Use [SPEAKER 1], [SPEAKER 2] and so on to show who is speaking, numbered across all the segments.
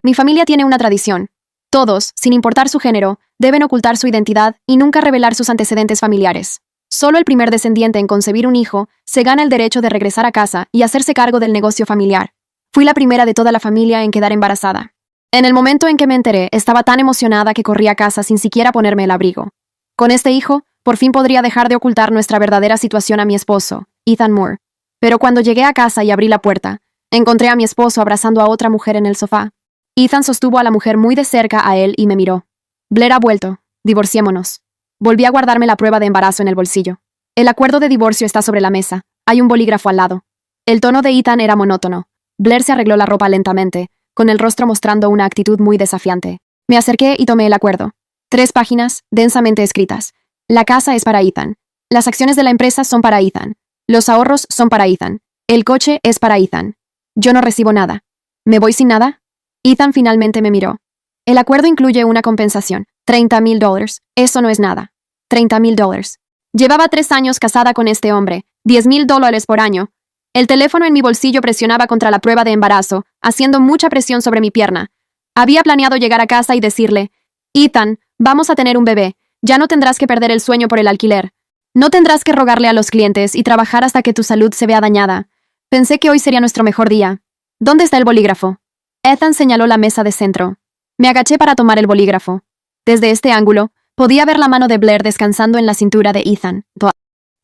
[SPEAKER 1] Mi familia tiene una tradición. Todos, sin importar su género, deben ocultar su identidad y nunca revelar sus antecedentes familiares. Solo el primer descendiente en concebir un hijo se gana el derecho de regresar a casa y hacerse cargo del negocio familiar. Fui la primera de toda la familia en quedar embarazada. En el momento en que me enteré, estaba tan emocionada que corrí a casa sin siquiera ponerme el abrigo. Con este hijo, por fin podría dejar de ocultar nuestra verdadera situación a mi esposo, Ethan Moore. Pero cuando llegué a casa y abrí la puerta, encontré a mi esposo abrazando a otra mujer en el sofá. Ethan sostuvo a la mujer muy de cerca a él y me miró. Blair ha vuelto. Divorciémonos. Volví a guardarme la prueba de embarazo en el bolsillo. El acuerdo de divorcio está sobre la mesa. Hay un bolígrafo al lado. El tono de Ethan era monótono. Blair se arregló la ropa lentamente, con el rostro mostrando una actitud muy desafiante. Me acerqué y tomé el acuerdo. 3 páginas, densamente escritas. La casa es para Ethan. Las acciones de la empresa son para Ethan. Los ahorros son para Ethan. El coche es para Ethan. Yo no recibo nada. ¿Me voy sin nada? Ethan finalmente me miró. El acuerdo incluye una compensación. $30,000. Eso no es nada. $30,000. Llevaba 3 años casada con este hombre. $10,000 por año. El teléfono en mi bolsillo presionaba contra la prueba de embarazo, haciendo mucha presión sobre mi pierna. Había planeado llegar a casa y decirle, Ethan, vamos a tener un bebé. Ya no tendrás que perder el sueño por el alquiler. No tendrás que rogarle a los clientes y trabajar hasta que tu salud se vea dañada. Pensé que hoy sería nuestro mejor día. ¿Dónde está el bolígrafo? Ethan señaló la mesa de centro. Me agaché para tomar el bolígrafo. Desde este ángulo, podía ver la mano de Blair descansando en la cintura de Ethan.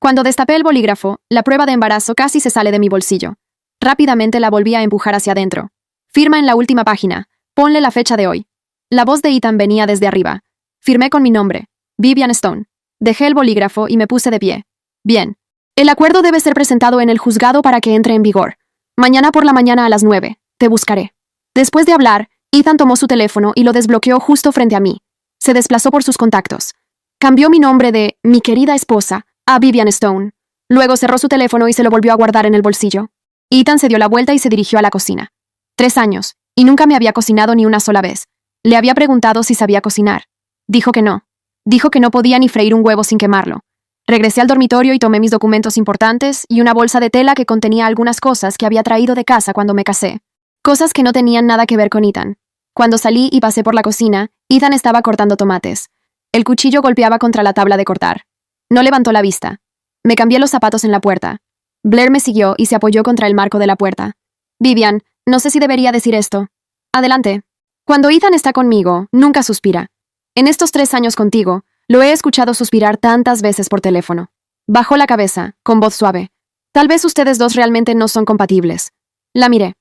[SPEAKER 1] Cuando destapé el bolígrafo, la prueba de embarazo casi se sale de mi bolsillo. Rápidamente la volví a empujar hacia adentro. Firma en la última página. Ponle la fecha de hoy. La voz de Ethan venía desde arriba. Firmé con mi nombre. Vivian Stone. Dejé el bolígrafo y me puse de pie. Bien. El acuerdo debe ser presentado en el juzgado para que entre en vigor. Mañana por la mañana a las 9. Te buscaré. Después de hablar, Ethan tomó su teléfono y lo desbloqueó justo frente a mí. Se desplazó por sus contactos. Cambió mi nombre de mi querida esposa a Vivian Stone. Luego cerró su teléfono y se lo volvió a guardar en el bolsillo. Ethan se dio la vuelta y se dirigió a la cocina. 3 años, y nunca me había cocinado ni una sola vez. Le había preguntado si sabía cocinar. Dijo que no. Dijo que no podía ni freír un huevo sin quemarlo. Regresé al dormitorio y tomé mis documentos importantes y una bolsa de tela que contenía algunas cosas que había traído de casa cuando me casé. Cosas que no tenían nada que ver con Ethan. Cuando salí y pasé por la cocina, Ethan estaba cortando tomates. El cuchillo golpeaba contra la tabla de cortar. No levantó la vista. Me cambié los zapatos en la puerta. Blair me siguió y se apoyó contra el marco de la puerta. Vivian, no sé si debería decir esto. Adelante. Cuando Ethan está conmigo, nunca suspira. En estos 3 años contigo, lo he escuchado suspirar tantas veces por teléfono. Bajó la cabeza, con voz suave. Tal vez ustedes dos realmente no son compatibles. La miré.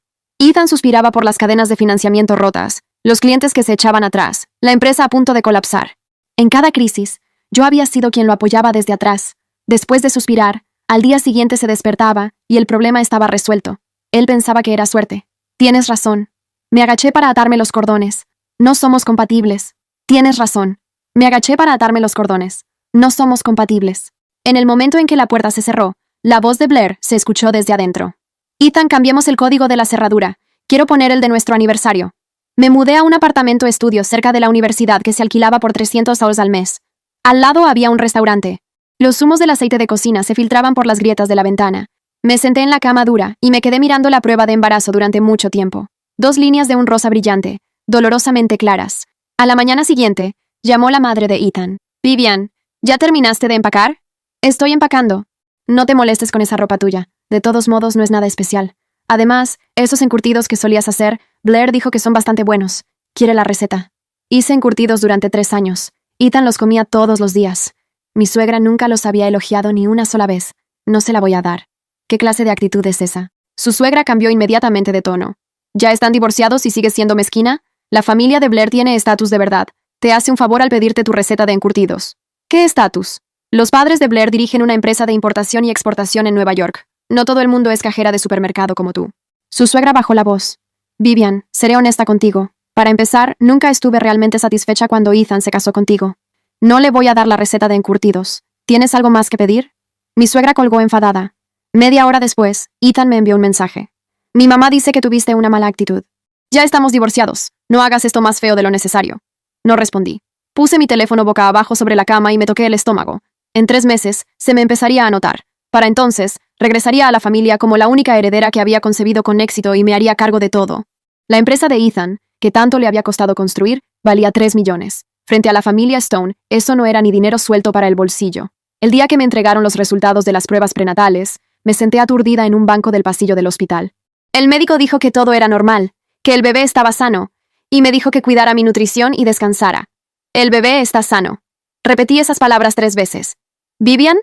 [SPEAKER 1] Ethan suspiraba por las cadenas de financiamiento rotas, los clientes que se echaban atrás, la empresa a punto de colapsar. En cada crisis, yo había sido quien lo apoyaba desde atrás. Después de suspirar, al día siguiente se despertaba y el problema estaba resuelto. Él pensaba que era suerte. Tienes razón. Me agaché para atarme los cordones. No somos compatibles. Tienes razón. Me agaché para atarme los cordones. No somos compatibles. En el momento en que la puerta se cerró, la voz de Blair se escuchó desde adentro. Ethan, cambiemos el código de la cerradura. Quiero poner el de nuestro aniversario. Me mudé a un apartamento estudio cerca de la universidad que se alquilaba por $300 al mes. Al lado había un restaurante. Los zumos del aceite de cocina se filtraban por las grietas de la ventana. Me senté en la cama dura y me quedé mirando la prueba de embarazo durante mucho tiempo. 2 líneas de un rosa brillante, dolorosamente claras. A la mañana siguiente, llamó la madre de Ethan. Vivian, ¿ya terminaste de empacar? Estoy empacando. No te molestes con esa ropa tuya. De todos modos, no es nada especial. Además, esos encurtidos que solías hacer, Blair dijo que son bastante buenos. Quiere la receta. Hice encurtidos durante 3 años. Ethan los comía todos los días. Mi suegra nunca los había elogiado ni una sola vez. No se la voy a dar. ¿Qué clase de actitud es esa? Su suegra cambió inmediatamente de tono. ¿Ya están divorciados y sigues siendo mezquina? La familia de Blair tiene estatus de verdad. Te hace un favor al pedirte tu receta de encurtidos. ¿Qué estatus? Los padres de Blair dirigen una empresa de importación y exportación en Nueva York. No todo el mundo es cajera de supermercado como tú. Su suegra bajó la voz. Vivian, seré honesta contigo. Para empezar, nunca estuve realmente satisfecha cuando Ethan se casó contigo. No le voy a dar la receta de encurtidos. ¿Tienes algo más que pedir? Mi suegra colgó enfadada. Media hora después, Ethan me envió un mensaje. Mi mamá dice que tuviste una mala actitud. Ya estamos divorciados. No hagas esto más feo de lo necesario. No respondí. Puse mi teléfono boca abajo sobre la cama y me toqué el estómago. En 3 meses, se me empezaría a notar. Para entonces, regresaría a la familia como la única heredera que había concebido con éxito y me haría cargo de todo. La empresa de Ethan, que tanto le había costado construir, valía 3 millones. Frente a la familia Stone, eso no era ni dinero suelto para el bolsillo. El día que me entregaron los resultados de las pruebas prenatales, me senté aturdida en un banco del pasillo del hospital. El médico dijo que todo era normal, que el bebé estaba sano, y me dijo que cuidara mi nutrición y descansara. El bebé está sano. Repetí esas palabras 3 veces. ¿Vivian?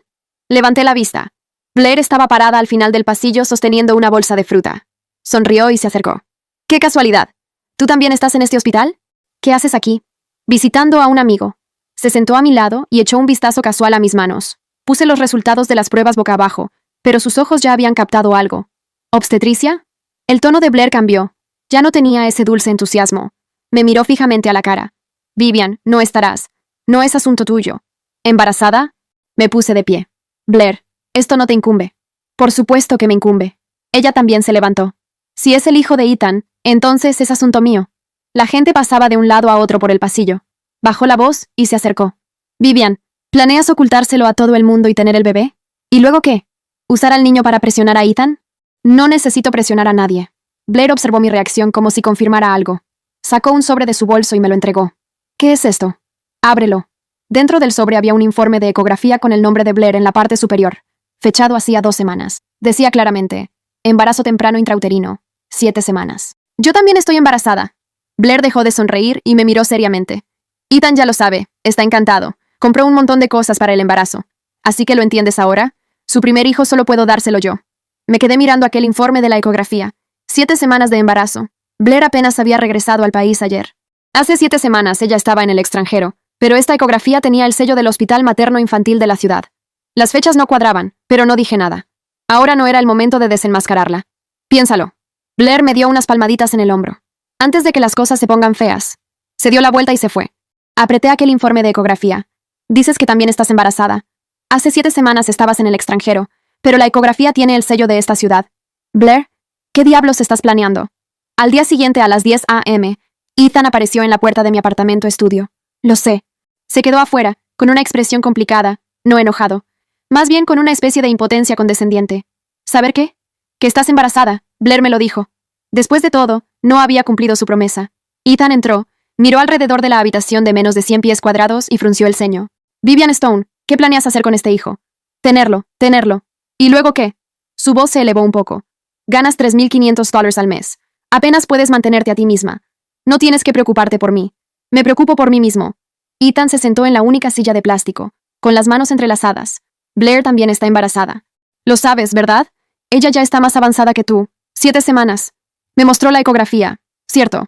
[SPEAKER 1] Levanté la vista. Blair estaba parada al final del pasillo sosteniendo una bolsa de fruta. Sonrió y se acercó. ¡Qué casualidad! ¿Tú también estás en este hospital? ¿Qué haces aquí? Visitando a un amigo. Se sentó a mi lado y echó un vistazo casual a mis manos. Puse los resultados de las pruebas boca abajo, pero sus ojos ya habían captado algo. ¿Obstetricia? El tono de Blair cambió. Ya no tenía ese dulce entusiasmo. Me miró fijamente a la cara. Vivian, no estarás. No es asunto tuyo. ¿Embarazada? Me puse de pie. Blair, esto no te incumbe. Por supuesto que me incumbe. Ella también se levantó. Si es el hijo de Ethan, entonces es asunto mío. La gente pasaba de un lado a otro por el pasillo. Bajó la voz y se acercó. Vivian, ¿planeas ocultárselo a todo el mundo y tener el bebé? ¿Y luego qué? ¿Usar al niño para presionar a Ethan? No necesito presionar a nadie. Blair observó mi reacción como si confirmara algo. Sacó un sobre de su bolso y me lo entregó. ¿Qué es esto? Ábrelo. Dentro del sobre había un informe de ecografía con el nombre de Blair en la parte superior, fechado hacía 2 semanas. Decía claramente, embarazo temprano intrauterino, 7 semanas. Yo también estoy embarazada. Blair dejó de sonreír y me miró seriamente. Ethan ya lo sabe, está encantado. Compró un montón de cosas para el embarazo. ¿Así que lo entiendes ahora? Su primer hijo solo puedo dárselo yo. Me quedé mirando aquel informe de la ecografía. 7 semanas de embarazo. Blair apenas había regresado al país ayer. Hace 7 semanas ella estaba en el extranjero, pero esta ecografía tenía el sello del Hospital Materno Infantil de la ciudad. Las fechas no cuadraban, pero no dije nada. Ahora no era el momento de desenmascararla. Piénsalo. Blair me dio unas palmaditas en el hombro. Antes de que las cosas se pongan feas. Se dio la vuelta y se fue. Apreté aquel informe de ecografía. Dices que también estás embarazada. Hace 7 semanas estabas en el extranjero, pero la ecografía tiene el sello de esta ciudad. Blair, ¿qué diablos estás planeando? Al día siguiente a las 10 a.m., Ethan apareció en la puerta de mi apartamento estudio. Lo sé. Se quedó afuera, con una expresión complicada, no enojado. Más bien con una especie de impotencia condescendiente. ¿Saber qué? Que estás embarazada, Blair me lo dijo. Después de todo, no había cumplido su promesa. Ethan entró, miró alrededor de la habitación de menos de 100 pies cuadrados y frunció el ceño. Vivian Stone, ¿qué planeas hacer con este hijo? Tenerlo. ¿Y luego qué? Su voz se elevó un poco. Ganas $3,500 al mes. Apenas puedes mantenerte a ti misma. No tienes que preocuparte por mí. Me preocupo por mí mismo. Ethan se sentó en la única silla de plástico, con las manos entrelazadas. Blair también está embarazada. Lo sabes, ¿verdad? Ella ya está más avanzada que tú. 7 semanas. Me mostró la ecografía. Cierto.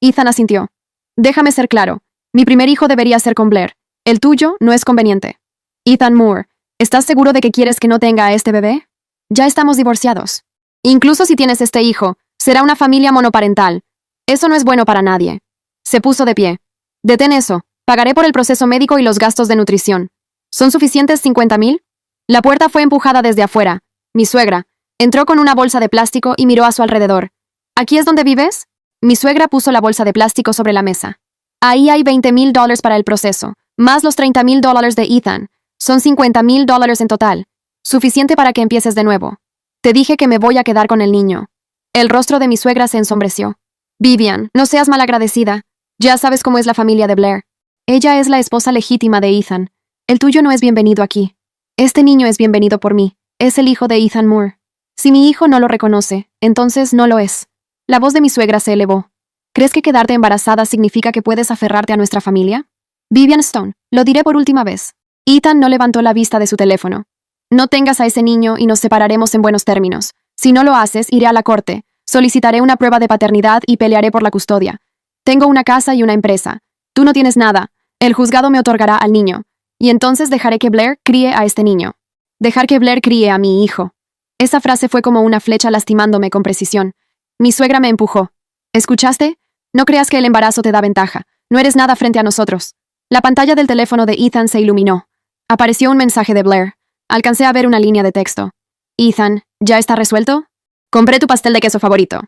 [SPEAKER 1] Ethan asintió. Déjame ser claro. Mi primer hijo debería ser con Blair. El tuyo no es conveniente. Ethan Moore, ¿estás seguro de que quieres que no tenga a este bebé? Ya estamos divorciados. Incluso si tienes este hijo, será una familia monoparental. Eso no es bueno para nadie. Se puso de pie. Detén eso. Pagaré por el proceso médico y los gastos de nutrición. ¿Son suficientes 50,000? La puerta fue empujada desde afuera. Mi suegra entró con una bolsa de plástico y miró a su alrededor. ¿Aquí es donde vives? Mi suegra puso la bolsa de plástico sobre la mesa. Ahí hay $20,000 para el proceso, más los $30,000 de Ethan. Son $50,000 en total. Suficiente para que empieces de nuevo. Te dije que me voy a quedar con el niño. El rostro de mi suegra se ensombreció. Vivian, no seas malagradecida. Ya sabes cómo es la familia de Blair. Ella es la esposa legítima de Ethan. El tuyo no es bienvenido aquí. Este niño es bienvenido por mí. Es el hijo de Ethan Moore. Si mi hijo no lo reconoce, entonces no lo es. La voz de mi suegra se elevó. ¿Crees que quedarte embarazada significa que puedes aferrarte a nuestra familia? Vivian Stone, lo diré por última vez. Ethan no levantó la vista de su teléfono. No tengas a ese niño y nos separaremos en buenos términos. Si no lo haces, iré a la corte. Solicitaré una prueba de paternidad y pelearé por la custodia. Tengo una casa y una empresa. Tú no tienes nada. El juzgado me otorgará al niño. Y entonces dejaré que Blair críe a este niño. Dejar que Blair críe a mi hijo. Esa frase fue como una flecha lastimándome con precisión. Mi suegra me empujó. ¿Escuchaste? No creas que el embarazo te da ventaja. No eres nada frente a nosotros. La pantalla del teléfono de Ethan se iluminó. Apareció un mensaje de Blair. Alcancé a ver una línea de texto. Ethan, ¿ya está resuelto? Compré tu pastel de queso favorito.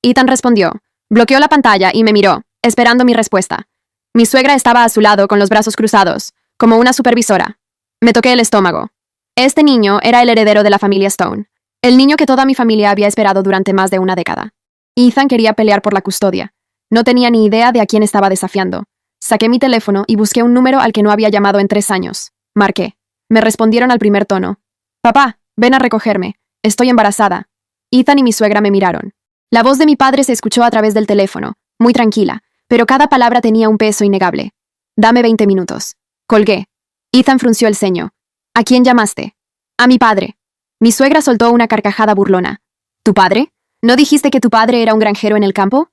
[SPEAKER 1] Ethan respondió. Bloqueó la pantalla y me miró, esperando mi respuesta. Mi suegra estaba a su lado con los brazos cruzados, como una supervisora. Me toqué el estómago. Este niño era el heredero de la familia Stone. El niño que toda mi familia había esperado durante más de una década. Ethan quería pelear por la custodia. No tenía ni idea de a quién estaba desafiando. Saqué mi teléfono y busqué un número al que no había llamado en 3 años. Marqué. Me respondieron al primer tono. Papá, ven a recogerme. Estoy embarazada. Ethan y mi suegra me miraron. La voz de mi padre se escuchó a través del teléfono, muy tranquila, pero cada palabra tenía un peso innegable. Dame 20 minutos. Colgué. Ethan frunció el ceño. ¿A quién llamaste? A mi padre. Mi suegra soltó una carcajada burlona. ¿Tu padre? ¿No dijiste que tu padre era un granjero en el campo?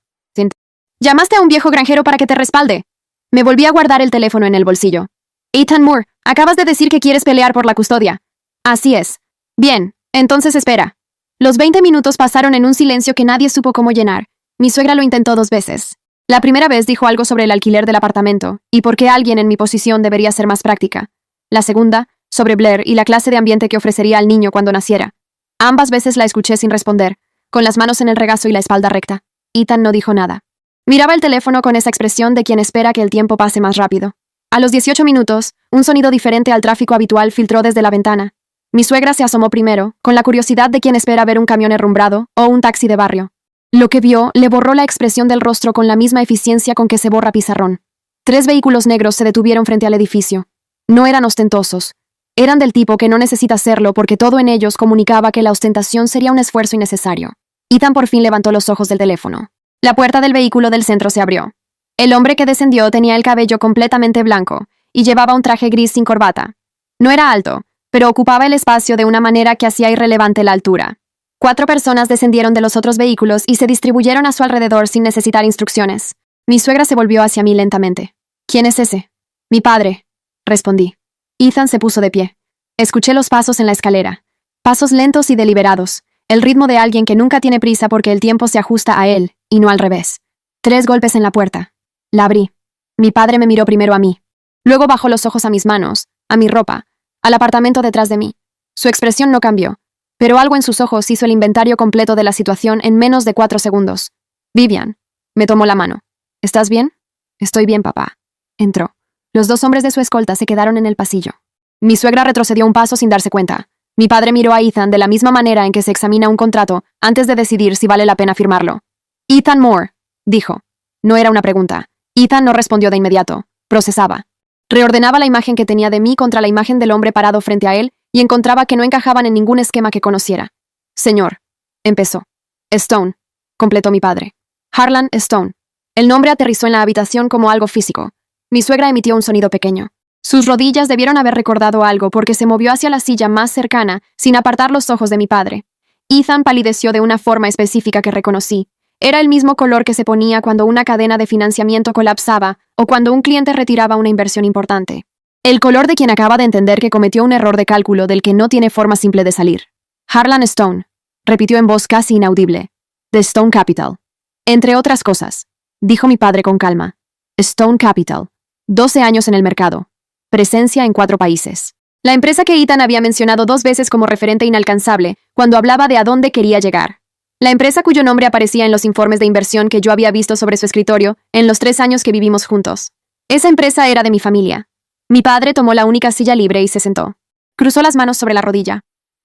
[SPEAKER 1] ¿Llamaste a un viejo granjero para que te respalde? Me volví a guardar el teléfono en el bolsillo. Ethan Moore, acabas de decir que quieres pelear por la custodia. Así es. Bien, entonces espera. Los 20 minutos pasaron en un silencio que nadie supo cómo llenar. Mi suegra lo intentó 2 veces. La primera vez dijo algo sobre el alquiler del apartamento y por qué alguien en mi posición debería ser más práctica. La segunda, sobre Blair y la clase de ambiente que ofrecería al niño cuando naciera. Ambas veces la escuché sin responder, con las manos en el regazo y la espalda recta. Ethan no dijo nada. Miraba el teléfono con esa expresión de quien espera que el tiempo pase más rápido. A los 18 minutos, un sonido diferente al tráfico habitual filtró desde la ventana. Mi suegra se asomó primero, con la curiosidad de quien espera ver un camión herrumbrado o un taxi de barrio. Lo que vio le borró la expresión del rostro con la misma eficiencia con que se borra pizarrón. 3 vehículos negros se detuvieron frente al edificio. No eran ostentosos. Eran del tipo que no necesita serlo porque todo en ellos comunicaba que la ostentación sería un esfuerzo innecesario. Ethan por fin levantó los ojos del teléfono. La puerta del vehículo del centro se abrió. El hombre que descendió tenía el cabello completamente blanco y llevaba un traje gris sin corbata. No era alto, pero ocupaba el espacio de una manera que hacía irrelevante la altura. 4 personas descendieron de los otros vehículos y se distribuyeron a su alrededor sin necesitar instrucciones. Mi suegra se volvió hacia mí lentamente. ¿Quién es ese? Mi padre, respondí. Ethan se puso de pie. Escuché los pasos en la escalera. Pasos lentos y deliberados. El ritmo de alguien que nunca tiene prisa porque el tiempo se ajusta a él, y no al revés. 3 golpes en la puerta. La abrí. Mi padre me miró primero a mí. Luego bajó los ojos a mis manos, a mi ropa, al apartamento detrás de mí. Su expresión no cambió, pero algo en sus ojos hizo el inventario completo de la situación en menos de 4 segundos. Vivian. Me tomó la mano. ¿Estás bien? Estoy bien, papá. Entró. Los 2 hombres de su escolta se quedaron en el pasillo. Mi suegra retrocedió un paso sin darse cuenta. Mi padre miró a Ethan de la misma manera en que se examina un contrato antes de decidir si vale la pena firmarlo. Ethan Moore, dijo. No era una pregunta. Ethan no respondió de inmediato. Procesaba. Reordenaba la imagen que tenía de mí contra la imagen del hombre parado frente a él y encontraba que no encajaban en ningún esquema que conociera. Señor, empezó. Stone, completó mi padre. Harlan Stone. El nombre aterrizó en la habitación como algo físico. Mi suegra emitió un sonido pequeño. Sus rodillas debieron haber recordado algo porque se movió hacia la silla más cercana sin apartar los ojos de mi padre. Ethan palideció de una forma específica que reconocí. Era el mismo color que se ponía cuando una cadena de financiamiento colapsaba o cuando un cliente retiraba una inversión importante. El color de quien acaba de entender que cometió un error de cálculo del que no tiene forma simple de salir. Harlan Stone, repitió en voz casi inaudible. De Stone Capital. Entre otras cosas, dijo mi padre con calma. Stone Capital. 12 años en el mercado. Presencia en 4 países. La empresa que Ethan había mencionado 2 veces como referente inalcanzable cuando hablaba de a dónde quería llegar. La empresa cuyo nombre aparecía en los informes de inversión que yo había visto sobre su escritorio en los 3 años que vivimos juntos. Esa empresa era de mi familia. Mi padre tomó la única silla libre y se sentó. Cruzó las manos sobre la rodilla.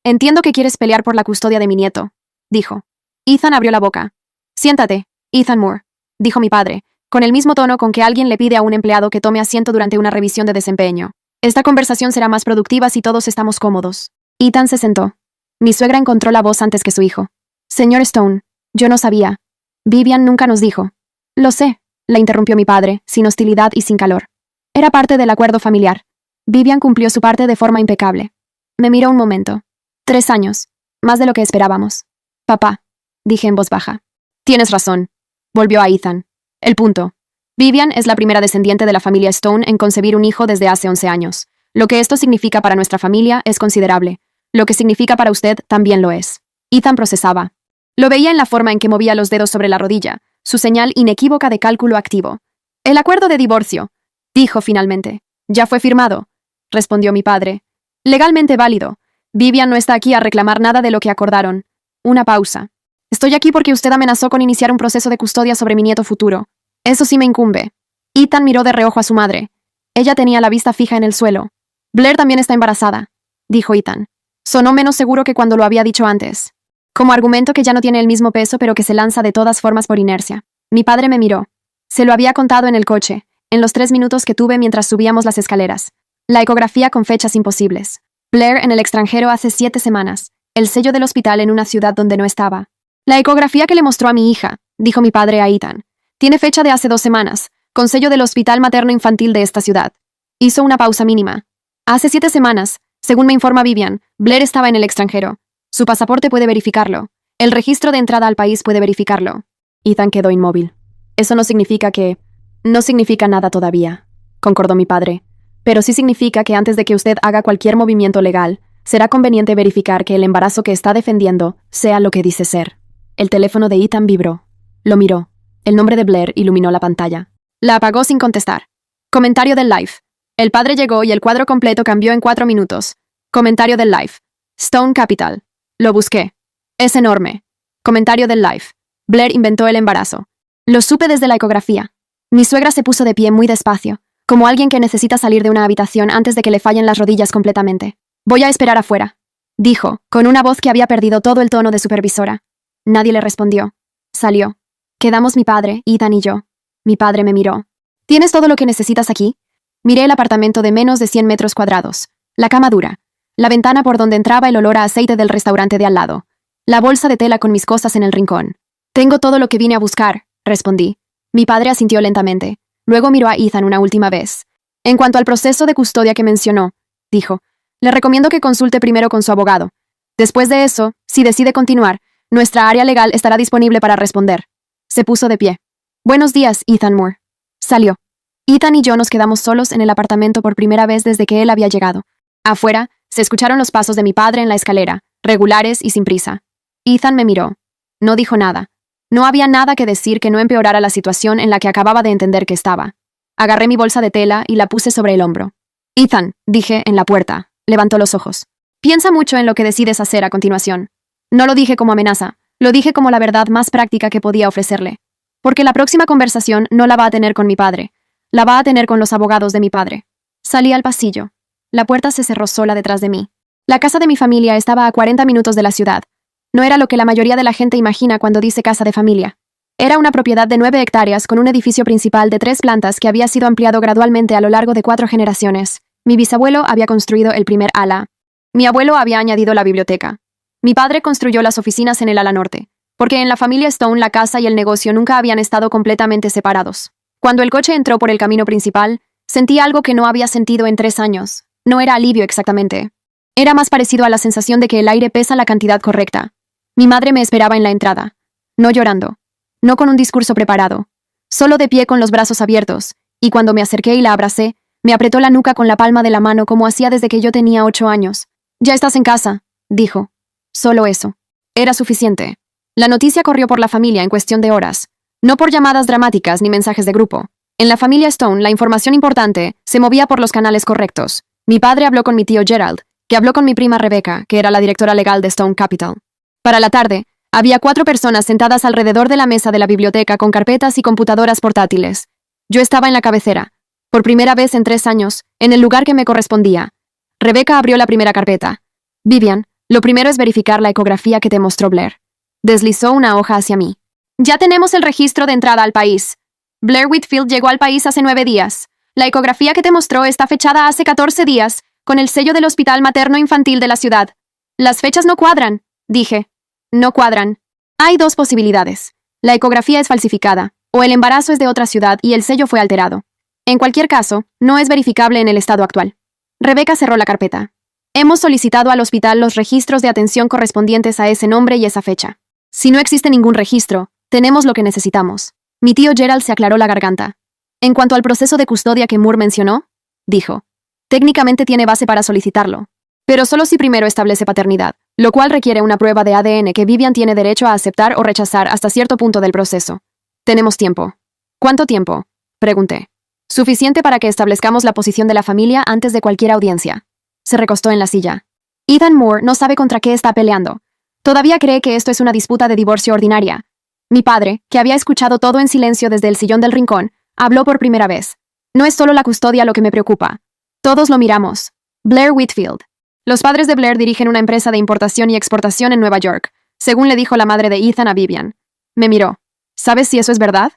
[SPEAKER 1] Entiendo que quieres pelear por la custodia de mi nieto, dijo. Ethan abrió la boca. Siéntate, Ethan Moore, dijo mi padre, con el mismo tono con que alguien le pide a un empleado que tome asiento durante una revisión de desempeño. Esta conversación será más productiva si todos estamos cómodos. Ethan se sentó. Mi suegra encontró la voz antes que su hijo. Señor Stone, yo no sabía. Vivian nunca nos dijo. Lo sé, la interrumpió mi padre, sin hostilidad y sin calor. Era parte del acuerdo familiar. Vivian cumplió su parte de forma impecable. Me miró un momento. 3 años, más de lo que esperábamos. Papá, dije en voz baja. Tienes razón, volvió a Ethan. El punto. Vivian es la primera descendiente de la familia Stone en concebir un hijo desde hace 11 años. Lo que esto significa para nuestra familia es considerable. Lo que significa para usted también lo es. Ethan procesaba. Lo veía en la forma en que movía los dedos sobre la rodilla, su señal inequívoca de cálculo activo. El acuerdo de divorcio, dijo finalmente. Ya fue firmado, respondió mi padre. Legalmente válido. Vivian no está aquí a reclamar nada de lo que acordaron. Una pausa. Estoy aquí porque usted amenazó con iniciar un proceso de custodia sobre mi nieto futuro. Eso sí me incumbe. Ethan miró de reojo a su madre. Ella tenía la vista fija en el suelo. Blair también está embarazada, dijo Ethan. Sonó menos seguro que cuando lo había dicho antes. Como argumento que ya no tiene el mismo peso pero que se lanza de todas formas por inercia. Mi padre me miró. Se lo había contado en el coche, en los 3 minutos que tuve mientras subíamos las escaleras. La ecografía con fechas imposibles. Blair en el extranjero hace 7 semanas. El sello del hospital en una ciudad donde no estaba. La ecografía que le mostró a mi hija, dijo mi padre a Ethan, tiene fecha de hace 2 semanas, con sello del hospital materno-infantil de esta ciudad. Hizo una pausa mínima. Hace 7 semanas, según me informa Vivian, Blair estaba en el extranjero. Su pasaporte puede verificarlo. El registro de entrada al país puede verificarlo. Ethan quedó inmóvil. Eso no significa que... No significa nada todavía, concordó mi padre. Pero sí significa que antes de que usted haga cualquier movimiento legal, será conveniente verificar que el embarazo que está defendiendo sea lo que dice ser. El teléfono de Ethan vibró. Lo miró. El nombre de Blair iluminó la pantalla. La apagó sin contestar. Comentario del live. El padre llegó y el cuadro completo cambió en 4 minutos. Comentario del live. Stone Capital. Lo busqué. Es enorme. Comentario del live. Blair inventó el embarazo. Lo supe desde la ecografía. Mi suegra se puso de pie muy despacio, como alguien que necesita salir de una habitación antes de que le fallen las rodillas completamente. Voy a esperar afuera, dijo, con una voz que había perdido todo el tono de supervisora. Nadie le respondió. Salió. Quedamos mi padre, Ethan y yo. Mi padre me miró. ¿Tienes todo lo que necesitas aquí? Miré el apartamento de menos de 100 metros cuadrados. La cama dura. La ventana por donde entraba el olor a aceite del restaurante de al lado. La bolsa de tela con mis cosas en el rincón. Tengo todo lo que vine a buscar, respondí. Mi padre asintió lentamente. Luego miró a Ethan una última vez. En cuanto al proceso de custodia que mencionó, dijo, le recomiendo que consulte primero con su abogado. Después de eso, si decide continuar, nuestra área legal estará disponible para responder. Se puso de pie. Buenos días, Ethan Moore. Salió. Ethan y yo nos quedamos solos en el apartamento por primera vez desde que él había llegado. Afuera, se escucharon los pasos de mi padre en la escalera, regulares y sin prisa. Ethan me miró. No dijo nada. No había nada que decir que no empeorara la situación en la que acababa de entender que estaba. Agarré mi bolsa de tela y la puse sobre el hombro. Ethan, dije en la puerta. Levantó los ojos. Piensa mucho en lo que decides hacer a continuación. No lo dije como amenaza, lo dije como la verdad más práctica que podía ofrecerle. Porque la próxima conversación no la va a tener con mi padre, la va a tener con los abogados de mi padre. Salí al pasillo. La puerta se cerró sola detrás de mí. La casa de mi familia estaba a 40 minutos de la ciudad. No era lo que la mayoría de la gente imagina cuando dice casa de familia. Era una propiedad de 9 hectáreas con un edificio principal de 3 plantas que había sido ampliado gradualmente a lo largo de 4 generaciones. Mi bisabuelo había construido el primer ala. Mi abuelo había añadido la biblioteca. Mi padre construyó las oficinas en el ala norte, porque en la familia Stone la casa y el negocio nunca habían estado completamente separados. Cuando el coche entró por el camino principal, sentí algo que no había sentido en 3 años. No era alivio exactamente. Era más parecido a la sensación de que el aire pesa la cantidad correcta. Mi madre me esperaba en la entrada. No llorando. No con un discurso preparado. Solo de pie con los brazos abiertos, y cuando me acerqué y la abracé, me apretó la nuca con la palma de la mano como hacía desde que yo tenía 8 años. Ya estás en casa, dijo. Solo eso. Era suficiente. La noticia corrió por la familia en cuestión de horas. No por llamadas dramáticas ni mensajes de grupo. En la familia Stone, la información importante se movía por los canales correctos. Mi padre habló con mi tío Gerald, que habló con mi prima Rebecca, que era la directora legal de Stone Capital. Para la tarde, había 4 personas sentadas alrededor de la mesa de la biblioteca con carpetas y computadoras portátiles. Yo estaba en la cabecera, por primera vez en 3 años, en el lugar que me correspondía. Rebecca abrió la primera carpeta. Vivian, lo primero es verificar la ecografía que te mostró Blair. Deslizó una hoja hacia mí. Ya tenemos el registro de entrada al país. Blair Whitfield llegó al país hace 9 días. La ecografía que te mostró está fechada hace 14 días, con el sello del Hospital Materno-Infantil de la ciudad. Las fechas no cuadran, dije. No cuadran. Hay 2 posibilidades. La ecografía es falsificada, o el embarazo es de otra ciudad y el sello fue alterado. En cualquier caso, no es verificable en el estado actual. Rebecca cerró la carpeta. Hemos solicitado al hospital los registros de atención correspondientes a ese nombre y esa fecha. Si no existe ningún registro, tenemos lo que necesitamos. Mi tío Gerald se aclaró la garganta. En cuanto al proceso de custodia que Moore mencionó, dijo, técnicamente tiene base para solicitarlo, pero solo si primero establece paternidad, lo cual requiere una prueba de ADN que Vivian tiene derecho a aceptar o rechazar hasta cierto punto del proceso. Tenemos tiempo. ¿Cuánto tiempo? Pregunté. Suficiente para que establezcamos la posición de la familia antes de cualquier audiencia. Se recostó en la silla. Ethan Moore no sabe contra qué está peleando. Todavía cree que esto es una disputa de divorcio ordinaria. Mi padre, que había escuchado todo en silencio desde el sillón del rincón, habló por primera vez. No es solo la custodia lo que me preocupa. Todos lo miramos. Blair Whitfield. Los padres de Blair dirigen una empresa de importación y exportación en Nueva York, según le dijo la madre de Ethan a Vivian. Me miró. ¿Sabes si eso es verdad?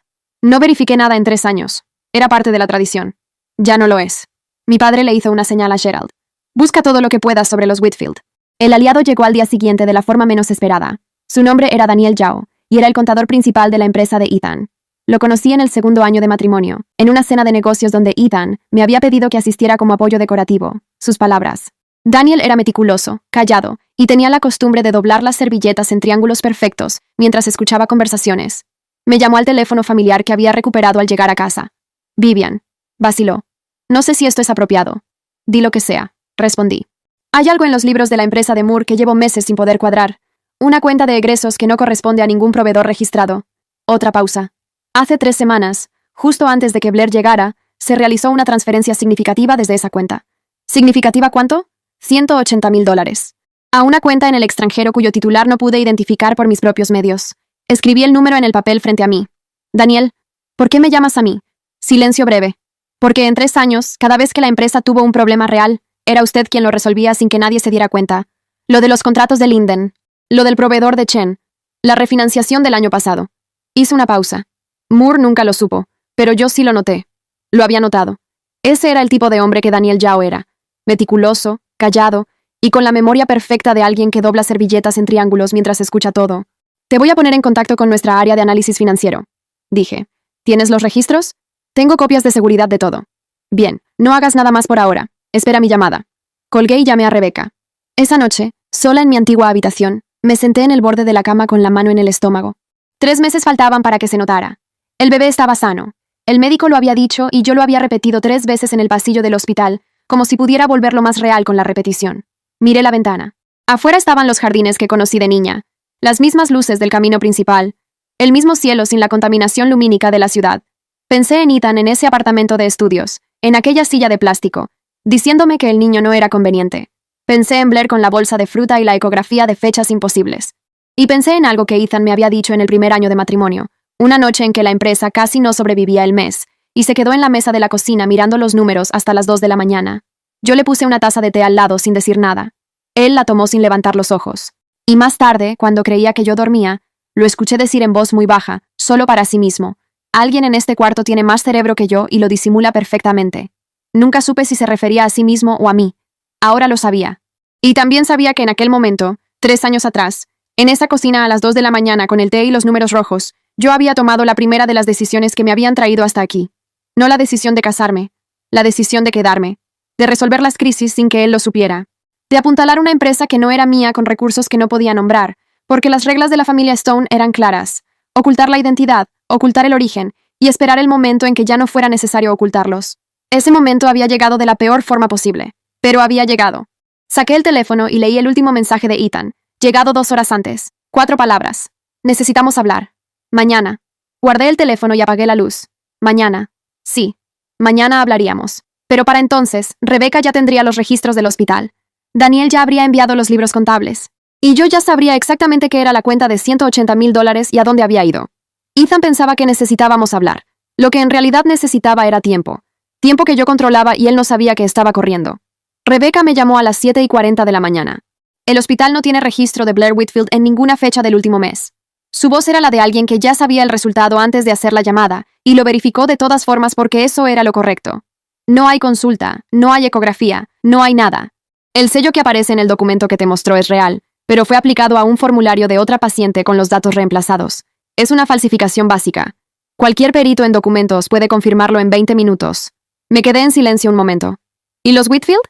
[SPEAKER 1] No verifiqué nada en 3 años. Era parte de la tradición. Ya no lo es. Mi padre le hizo una señal a Gerald. Busca todo lo que puedas sobre los Whitfield. El aliado llegó al día siguiente de la forma menos esperada. Su nombre era Daniel Zhao, y era el contador principal de la empresa de Ethan. Lo conocí en el 2º año de matrimonio, en una cena de negocios donde Ethan me había pedido que asistiera como apoyo decorativo. Sus palabras. Daniel era meticuloso, callado, y tenía la costumbre de doblar las servilletas en triángulos perfectos mientras escuchaba conversaciones. Me llamó al teléfono familiar que había recuperado al llegar a casa. Vivian. Vaciló. No sé si esto es apropiado. Di lo que sea, respondí. Hay algo en los libros de la empresa de Moore que llevo meses sin poder cuadrar. Una cuenta de egresos que no corresponde a ningún proveedor registrado. Otra pausa. Hace 3 semanas, justo antes de que Blair llegara, se realizó una transferencia significativa desde esa cuenta. ¿Significativa cuánto? $180,000. A una cuenta en el extranjero cuyo titular no pude identificar por mis propios medios. Escribí el número en el papel frente a mí. Daniel, ¿por qué me llamas a mí? Silencio breve. Porque en 3 años, cada vez que la empresa tuvo un problema real, era usted quien lo resolvía sin que nadie se diera cuenta. Lo de los contratos de Linden. Lo del proveedor de Chen. La refinanciación del año pasado. Hice una pausa. Moore nunca lo supo, pero yo sí lo noté. Lo había notado. Ese era el tipo de hombre que Daniel Zhao era. Meticuloso, callado, y con la memoria perfecta de alguien que dobla servilletas en triángulos mientras escucha todo. Te voy a poner en contacto con nuestra área de análisis financiero. Dije. ¿Tienes los registros? Tengo copias de seguridad de todo. Bien, no hagas nada más por ahora. Espera mi llamada. Colgué y llamé a Rebecca. Esa noche, sola en mi antigua habitación, me senté en el borde de la cama con la mano en el estómago. 3 meses faltaban para que se notara. El bebé estaba sano. El médico lo había dicho y yo lo había repetido 3 veces en el pasillo del hospital, como si pudiera volverlo más real con la repetición. Miré la ventana. Afuera estaban los jardines que conocí de niña, las mismas luces del camino principal, el mismo cielo sin la contaminación lumínica de la ciudad. Pensé en Ethan en ese apartamento de estudios, en aquella silla de plástico, diciéndome que el niño no era conveniente. Pensé en Blair con la bolsa de fruta y la ecografía de fechas imposibles. Y pensé en algo que Ethan me había dicho en el primer año de matrimonio, una noche en que la empresa casi no sobrevivía el mes, y se quedó en la mesa de la cocina mirando los números hasta las 2 de la mañana. Yo le puse una taza de té al lado sin decir nada. Él la tomó sin levantar los ojos. Y más tarde, cuando creía que yo dormía, lo escuché decir en voz muy baja, solo para sí mismo: alguien en este cuarto tiene más cerebro que yo y lo disimula perfectamente. Nunca supe si se refería a sí mismo o a mí. Ahora lo sabía. Y también sabía que en aquel momento, 3 años atrás, en esa cocina a las 2 de la mañana con el té y los números rojos, yo había tomado la primera de las decisiones que me habían traído hasta aquí. No la decisión de casarme, la decisión de quedarme, de resolver las crisis sin que él lo supiera, de apuntalar una empresa que no era mía con recursos que no podía nombrar, porque las reglas de la familia Stone eran claras: ocultar la identidad, ocultar el origen, y esperar el momento en que ya no fuera necesario ocultarlos. Ese momento había llegado de la peor forma posible, pero había llegado. Saqué el teléfono y leí el último mensaje de Ethan, llegado 2 horas antes. 4 palabras. Necesitamos hablar. Mañana. Guardé el teléfono y apagué la luz. Mañana. Sí. Mañana hablaríamos. Pero para entonces, Rebecca ya tendría los registros del hospital. Daniel ya habría enviado los libros contables. Y yo ya sabría exactamente qué era la cuenta de $180,000 y a dónde había ido. Ethan pensaba que necesitábamos hablar. Lo que en realidad necesitaba era tiempo. Tiempo que yo controlaba y él no sabía que estaba corriendo. Rebecca me llamó a las 7:40 de la mañana. El hospital no tiene registro de Blair Whitfield en ninguna fecha del último mes. Su voz era la de alguien que ya sabía el resultado antes de hacer la llamada, y lo verificó de todas formas porque eso era lo correcto. No hay consulta, no hay ecografía, no hay nada. El sello que aparece en el documento que te mostró es real, pero fue aplicado a un formulario de otra paciente con los datos reemplazados. Es una falsificación básica. Cualquier perito en documentos puede confirmarlo en 20 minutos. Me quedé en silencio un momento. ¿Y los Whitfield?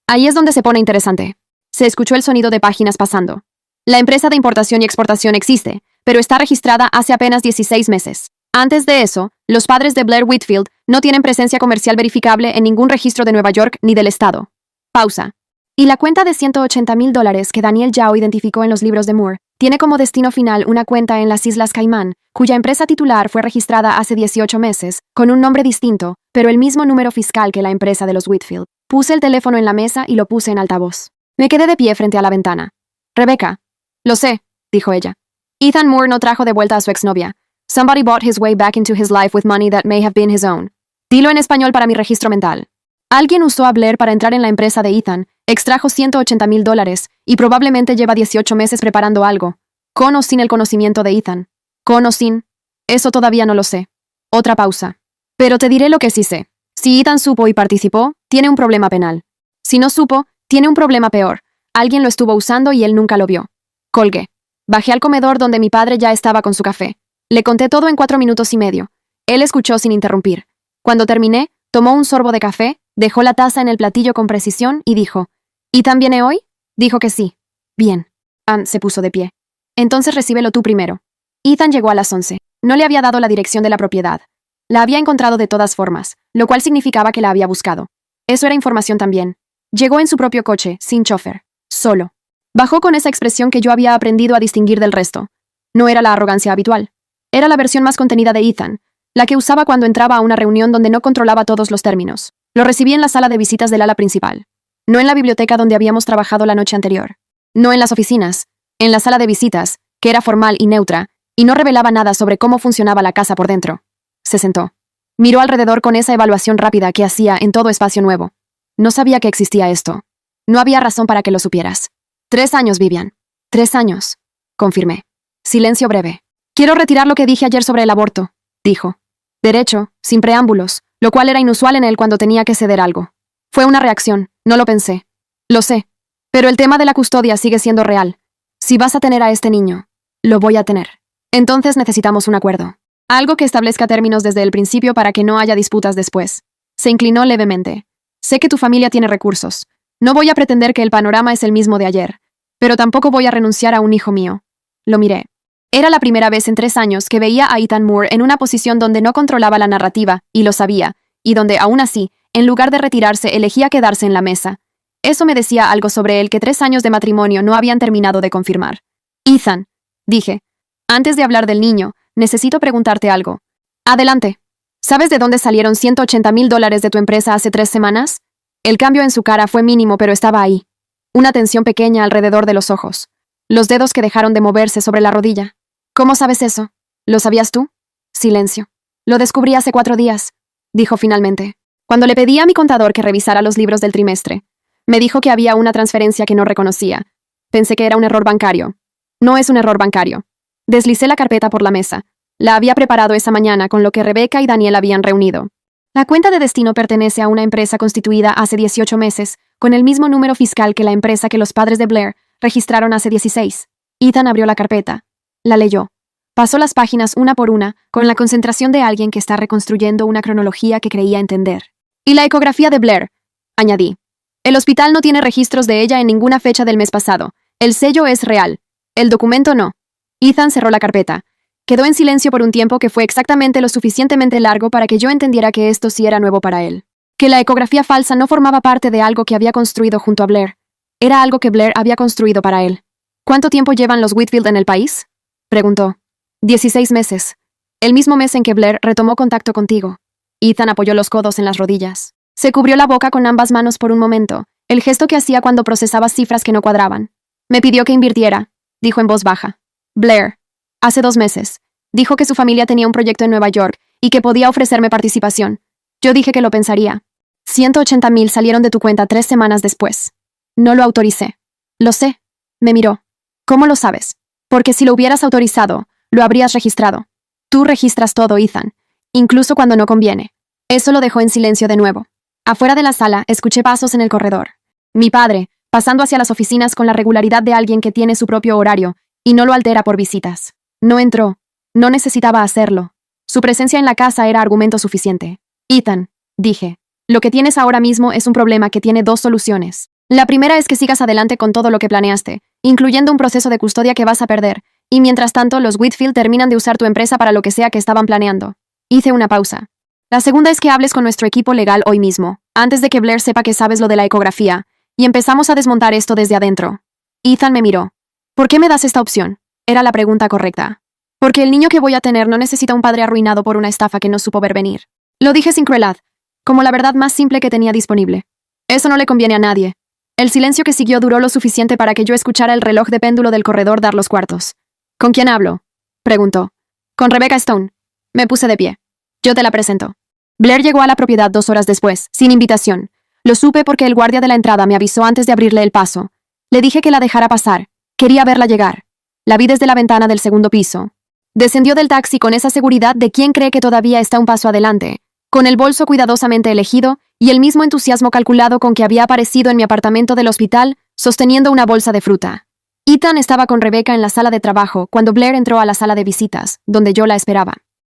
[SPEAKER 1] Ahí es donde se pone interesante. Se escuchó el sonido de páginas pasando. La empresa de importación y exportación existe, pero está registrada hace apenas 16 meses. Antes de eso, los padres de Blair Whitfield no tienen presencia comercial verificable en ningún registro de Nueva York ni del estado. Pausa. Y la cuenta de $180,000 que Daniel Zhao identificó en los libros de Moore tiene como destino final una cuenta en las Islas Caimán, cuya empresa titular fue registrada hace 18 meses, con un nombre distinto, pero el mismo número fiscal que la empresa de los Whitfield. Puse el teléfono en la mesa y lo puse en altavoz. Me quedé de pie frente a la ventana. Rebecca. Lo sé, dijo ella. Ethan Moore no trajo de vuelta a su exnovia. Somebody bought his way back into his life with money that may have been his own. Dilo en español para mi registro mental. Alguien usó a Blair para entrar en la empresa de Ethan, extrajo $180,000 y probablemente lleva 18 meses preparando algo. Con o sin el conocimiento de Ethan. Con o sin. Eso todavía no lo sé. Otra pausa. Pero te diré lo que sí sé. Si Ethan supo y participó, tiene un problema penal. Si no supo, tiene un problema peor. Alguien lo estuvo usando y él nunca lo vio. Colgué. Bajé al comedor donde mi padre ya estaba con su café. Le conté todo en 4 minutos y medio. Él escuchó sin interrumpir. Cuando terminé, tomó un sorbo de café, dejó la taza en el platillo con precisión y dijo, ¿Ethan viene hoy? Dijo que sí. Bien. Ann se puso de pie. Entonces recíbelo tú primero. Ethan llegó a las 11. No le había dado la dirección de la propiedad. La había encontrado de todas formas, lo cual significaba que la había buscado. Eso era información también. Llegó en su propio coche, sin chofer. Solo. Bajó con esa expresión que yo había aprendido a distinguir del resto. No era la arrogancia habitual. Era la versión más contenida de Ethan, la que usaba cuando entraba a una reunión donde no controlaba todos los términos. Lo recibí en la sala de visitas del ala principal. No en la biblioteca donde habíamos trabajado la noche anterior. No en las oficinas. En la sala de visitas, que era formal y neutra, y no revelaba nada sobre cómo funcionaba la casa por dentro. Se sentó. Miró alrededor con esa evaluación rápida que hacía en todo espacio nuevo. No sabía que existía esto. No había razón para que lo supieras. 3 años, Vivian. 3 años. Confirmé. Silencio breve. Quiero retirar lo que dije ayer sobre el aborto, dijo. Derecho, sin preámbulos, lo cual era inusual en él cuando tenía que ceder algo. Fue una reacción, no lo pensé. Lo sé. Pero el tema de la custodia sigue siendo real. Si vas a tener a este niño, lo voy a tener. Entonces necesitamos un acuerdo. Algo que establezca términos desde el principio para que no haya disputas después. Se inclinó levemente. Sé que tu familia tiene recursos. No voy a pretender que el panorama es el mismo de ayer. Pero tampoco voy a renunciar a un hijo mío. Lo miré. Era la primera vez en 3 años que veía a Ethan Moore en una posición donde no controlaba la narrativa, y lo sabía, y donde, aún así, en lugar de retirarse, elegía quedarse en la mesa. Eso me decía algo sobre él que 3 años de matrimonio no habían terminado de confirmar. Ethan, dije, antes de hablar del niño, necesito preguntarte algo. Adelante. ¿Sabes de dónde salieron $180,000 de tu empresa hace 3 semanas? El cambio en su cara fue mínimo, pero estaba ahí. Una tensión pequeña alrededor de los ojos. Los dedos que dejaron de moverse sobre la rodilla. ¿Cómo sabes eso? ¿Lo sabías tú? Silencio. Lo descubrí hace 4 días, dijo finalmente. Cuando le pedí a mi contador que revisara los libros del trimestre, me dijo que había una transferencia que no reconocía. Pensé que era un error bancario. No es un error bancario. Deslicé la carpeta por la mesa. La había preparado esa mañana con lo que Rebecca y Daniel habían reunido. La cuenta de destino pertenece a una empresa constituida hace 18 meses, con el mismo número fiscal que la empresa que los padres de Blair registraron hace 16. Ethan abrió la carpeta. La leyó. Pasó las páginas una por una, con la concentración de alguien que está reconstruyendo una cronología que creía entender. Y la ecografía de Blair, añadí. El hospital no tiene registros de ella en ninguna fecha del mes pasado. El sello es real. El documento no. Ethan cerró la carpeta. Quedó en silencio por un tiempo que fue exactamente lo suficientemente largo para que yo entendiera que esto sí era nuevo para él. Que la ecografía falsa no formaba parte de algo que había construido junto a Blair. Era algo que Blair había construido para él. ¿Cuánto tiempo llevan los Whitfield en el país? Preguntó. 16 meses. El mismo mes en que Blair retomó contacto contigo. Ethan apoyó los codos en las rodillas. Se cubrió la boca con ambas manos por un momento, el gesto que hacía cuando procesaba cifras que no cuadraban. Me pidió que invirtiera, dijo en voz baja. Blair. Hace 2 meses. Dijo que su familia tenía un proyecto en Nueva York y que podía ofrecerme participación. Yo dije que lo pensaría. 180,000 salieron de tu cuenta 3 semanas después. No lo autoricé. Lo sé. Me miró. ¿Cómo lo sabes? Porque si lo hubieras autorizado, lo habrías registrado. Tú registras todo, Ethan, incluso cuando no conviene. Eso lo dejó en silencio de nuevo. Afuera de la sala, escuché pasos en el corredor. Mi padre, pasando hacia las oficinas con la regularidad de alguien que tiene su propio horario y no lo altera por visitas. No entró. No necesitaba hacerlo. Su presencia en la casa era argumento suficiente. Ethan, dije, lo que tienes ahora mismo es un problema que tiene 2 soluciones. La primera es que sigas adelante con todo lo que planeaste, incluyendo un proceso de custodia que vas a perder, y mientras tanto los Whitfield terminan de usar tu empresa para lo que sea que estaban planeando. Hice una pausa. La segunda es que hables con nuestro equipo legal hoy mismo, antes de que Blair sepa que sabes lo de la ecografía, y empezamos a desmontar esto desde adentro. Ethan me miró. ¿Por qué me das esta opción? Era la pregunta correcta. Porque el niño que voy a tener no necesita un padre arruinado por una estafa que no supo ver venir. Lo dije sin crueldad, como la verdad más simple que tenía disponible. Eso no le conviene a nadie. El silencio que siguió duró lo suficiente para que yo escuchara el reloj de péndulo del corredor dar los cuartos. ¿Con quién hablo? Preguntó. Con Rebecca Stone. Me puse de pie. Yo te la presento. Blair llegó a la propiedad 2 horas después, sin invitación. Lo supe porque el guardia de la entrada me avisó antes de abrirle el paso. Le dije que la dejara pasar. Quería verla llegar. La vi desde la ventana del segundo piso. Descendió del taxi con esa seguridad de quien cree que todavía está un paso adelante, con el bolso cuidadosamente elegido y el mismo entusiasmo calculado con que había aparecido en mi apartamento del hospital, sosteniendo una bolsa de fruta. Ethan estaba con Rebecca en la sala de trabajo cuando Blair entró a la sala de visitas, donde yo la esperaba.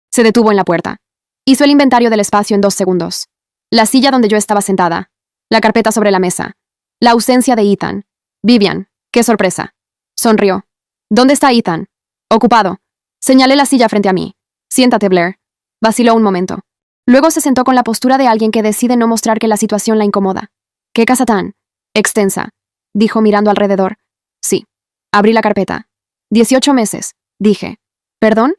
[SPEAKER 1] Se detuvo en la puerta. Hizo el inventario del espacio en 2 segundos. La silla donde yo estaba sentada. La carpeta sobre la mesa. La ausencia de Ethan. Vivian, qué sorpresa. Sonrió. ¿Dónde está Ethan? Ocupado. Señalé la silla frente a mí. Siéntate, Blair. Vaciló un momento. Luego se sentó con la postura de alguien que decide no mostrar que la situación la incomoda. ¿Qué casa tan extensa?, dijo mirando alrededor. Sí. Abrí la carpeta. 18 meses, dije. ¿Perdón?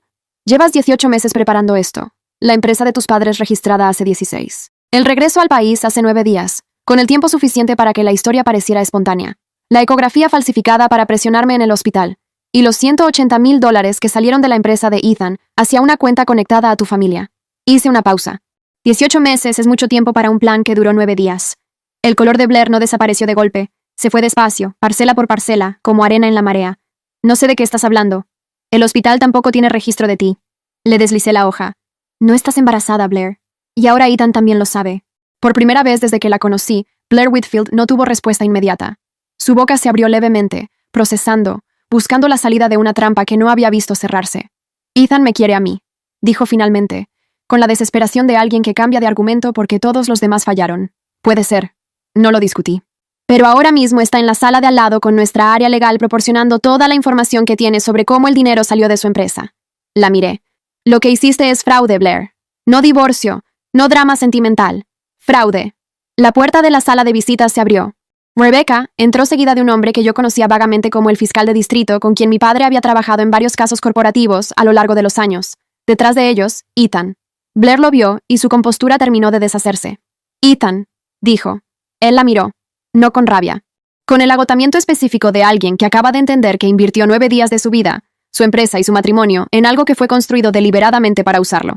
[SPEAKER 1] Llevas 18 meses preparando esto. La empresa de tus padres registrada hace 16. El regreso al país hace 9 días, con el tiempo suficiente para que la historia pareciera espontánea. La ecografía falsificada para presionarme en el hospital. Y los $180,000 que salieron de la empresa de Ethan hacia una cuenta conectada a tu familia. Hice una pausa. 18 meses es mucho tiempo para un plan que duró 9 días. El color de Blair no desapareció de golpe. Se fue despacio, parcela por parcela, como arena en la marea. No sé de qué estás hablando. El hospital tampoco tiene registro de ti. Le deslicé la hoja. No estás embarazada, Blair. Y ahora Ethan también lo sabe. Por primera vez desde que la conocí, Blair Whitfield no tuvo respuesta inmediata. Su boca se abrió levemente, procesando, buscando la salida de una trampa que no había visto cerrarse. Ethan me quiere a mí, dijo finalmente, con la desesperación de alguien que cambia de argumento porque todos los demás fallaron. Puede ser. No lo discutí. Pero ahora mismo está en la sala de al lado con nuestra área legal proporcionando toda la información que tiene sobre cómo el dinero salió de su empresa. La miré. Lo que hiciste es fraude, Blair. No divorcio, no drama sentimental. Fraude. La puerta de la sala de visitas se abrió. Rebecca entró seguida de un hombre que yo conocía vagamente como el fiscal de distrito con quien mi padre había trabajado en varios casos corporativos a lo largo de los años. Detrás de ellos, Ethan. Blair lo vio y su compostura terminó de deshacerse. Ethan, dijo. Él la miró. No con rabia. Con el agotamiento específico de alguien que acaba de entender que invirtió 9 días de su vida, su empresa y su matrimonio en algo que fue construido deliberadamente para usarlo.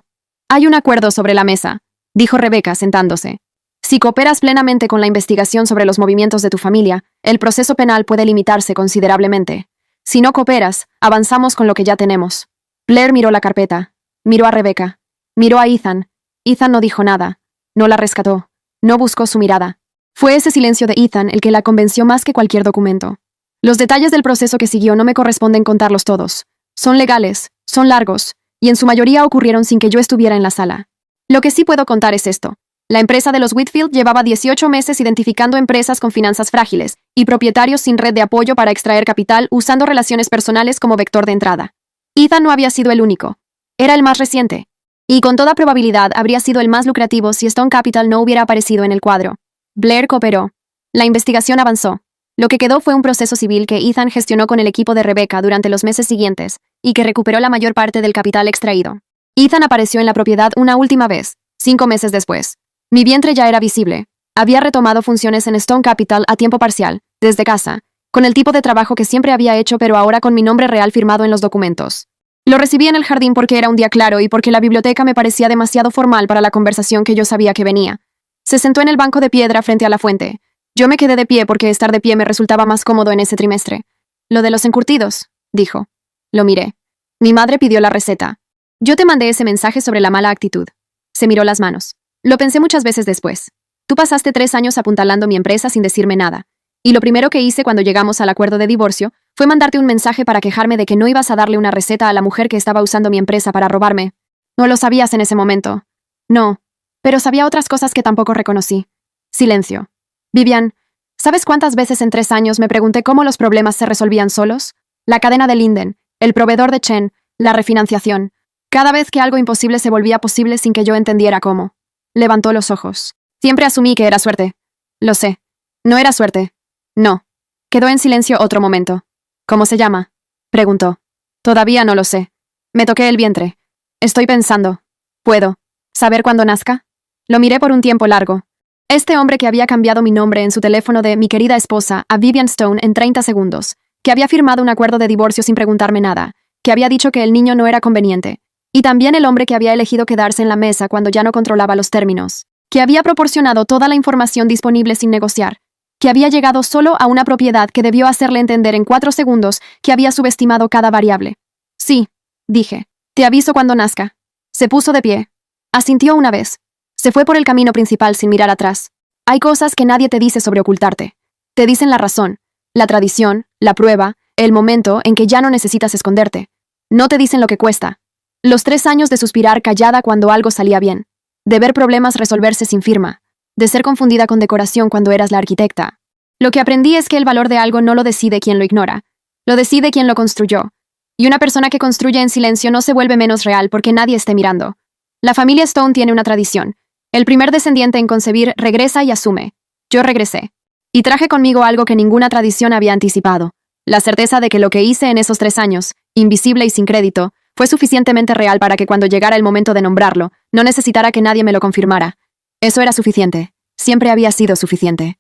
[SPEAKER 1] Hay un acuerdo sobre la mesa, dijo Rebecca sentándose. Si cooperas plenamente con la investigación sobre los movimientos de tu familia, el proceso penal puede limitarse considerablemente. Si no cooperas, avanzamos con lo que ya tenemos. Blair miró la carpeta. Miró a Rebecca. Miró a Ethan. Ethan no dijo nada. No la rescató. No buscó su mirada. Fue ese silencio de Ethan el que la convenció más que cualquier documento. Los detalles del proceso que siguió no me corresponden contarlos todos. Son legales, son largos, y en su mayoría ocurrieron sin que yo estuviera en la sala. Lo que sí puedo contar es esto. La empresa de los Whitfield llevaba 18 meses identificando empresas con finanzas frágiles y propietarios sin red de apoyo para extraer capital usando relaciones personales como vector de entrada. Ethan no había sido el único. Era el más reciente. Y con toda probabilidad habría sido el más lucrativo si Stone Capital no hubiera aparecido en el cuadro. Blair cooperó. La investigación avanzó. Lo que quedó fue un proceso civil que Ethan gestionó con el equipo de Rebecca durante los meses siguientes y que recuperó la mayor parte del capital extraído. Ethan apareció en la propiedad una última vez, 5 meses después. Mi vientre ya era visible. Había retomado funciones en Stone Capital a tiempo parcial, desde casa, con el tipo de trabajo que siempre había hecho pero ahora con mi nombre real firmado en los documentos. Lo recibí en el jardín porque era un día claro y porque la biblioteca me parecía demasiado formal para la conversación que yo sabía que venía. Se sentó en el banco de piedra frente a la fuente. Yo me quedé de pie porque estar de pie me resultaba más cómodo en ese trimestre. Lo de los encurtidos, dijo. Lo miré. Mi madre pidió la receta. Yo te mandé ese mensaje sobre la mala actitud. Se miró las manos. Lo pensé muchas veces después. Tú pasaste 3 años apuntalando mi empresa sin decirme nada. Y lo primero que hice cuando llegamos al acuerdo de divorcio fue mandarte un mensaje para quejarme de que no ibas a darle una receta a la mujer que estaba usando mi empresa para robarme. No lo sabías en ese momento. No. Pero sabía otras cosas que tampoco reconocí. Silencio. Vivian, ¿sabes cuántas veces en 3 años me pregunté cómo los problemas se resolvían solos? La cadena de Linden, el proveedor de Chen, la refinanciación. Cada vez que algo imposible se volvía posible sin que yo entendiera cómo. Levantó los ojos. Siempre asumí que era suerte. Lo sé. No era suerte. No. Quedó en silencio otro momento. ¿Cómo se llama?, preguntó. Todavía no lo sé. Me toqué el vientre. Estoy pensando. ¿Puedo saber cuándo nazca? Lo miré por un tiempo largo. Este hombre que había cambiado mi nombre en su teléfono de mi querida esposa a Vivian Stone en 30 segundos, que había firmado un acuerdo de divorcio sin preguntarme nada, que había dicho que el niño no era conveniente, y también el hombre que había elegido quedarse en la mesa cuando ya no controlaba los términos, que había proporcionado toda la información disponible sin negociar, que había llegado solo a una propiedad que debió hacerle entender en 4 segundos que había subestimado cada variable. Sí, dije. Te aviso cuando nazca. Se puso de pie. Asintió una vez. Se fue por el camino principal sin mirar atrás. Hay cosas que nadie te dice sobre ocultarte. Te dicen la razón, la tradición, la prueba, el momento en que ya no necesitas esconderte. No te dicen lo que cuesta. Los 3 años de suspirar callada cuando algo salía bien. De ver problemas resolverse sin firma. De ser confundida con decoración cuando eras la arquitecta. Lo que aprendí es que el valor de algo no lo decide quien lo ignora. Lo decide quien lo construyó. Y una persona que construye en silencio no se vuelve menos real porque nadie esté mirando. La familia Stone tiene una tradición. El primer descendiente en concebir regresa y asume. Yo regresé. Y traje conmigo algo que ninguna tradición había anticipado. La certeza de que lo que hice en esos 3 años, invisible y sin crédito, fue suficientemente real para que cuando llegara el momento de nombrarlo, no necesitara que nadie me lo confirmara. Eso era suficiente. Siempre había sido suficiente.